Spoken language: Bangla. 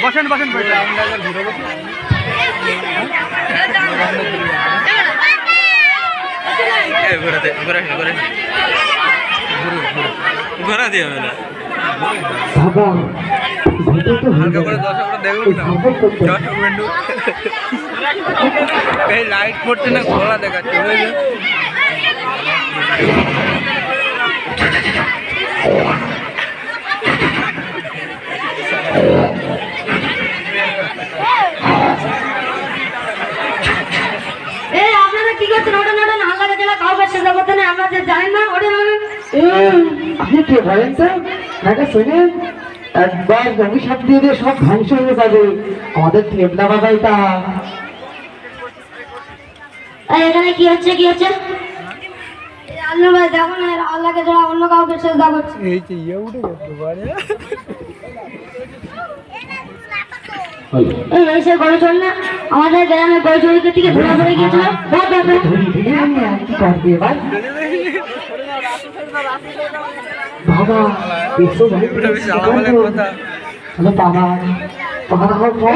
বসেন বসেন ঘোরা দিয়ে হালকা করে দর্শকরা দেখুন না এই লাইট পড়ছে না ঘোলা দেখাচ্ছে আপনারা কি করছেন? ওটা না হাল্লা গেলা কাউকে সেজা করতে না, আমরা যে জানি না ওটা আপনি কে বলেন তো? নাকি শুনেন একবার অভিশাপ দিয়ে দিয়ে সব ধ্বংস হয়ে যাবে আমাদের টেবলা বাবাইটা। এখানে কি হচ্ছে কি হচ্ছে? আল্লাহ ভাই দেখো না, আল্লাহকে ছাড়া অন্য কাউকে সেজদা করছে। এই যে ইয়ে উঠে গেছে বারে এই সে গরু চল না আমাদের গ্রামে গরু চুরিকে থেকে ধরা পড়ে গিয়েছিল। কি করবে এবার বাবা? এসো ভাই কথা বাবা বাবা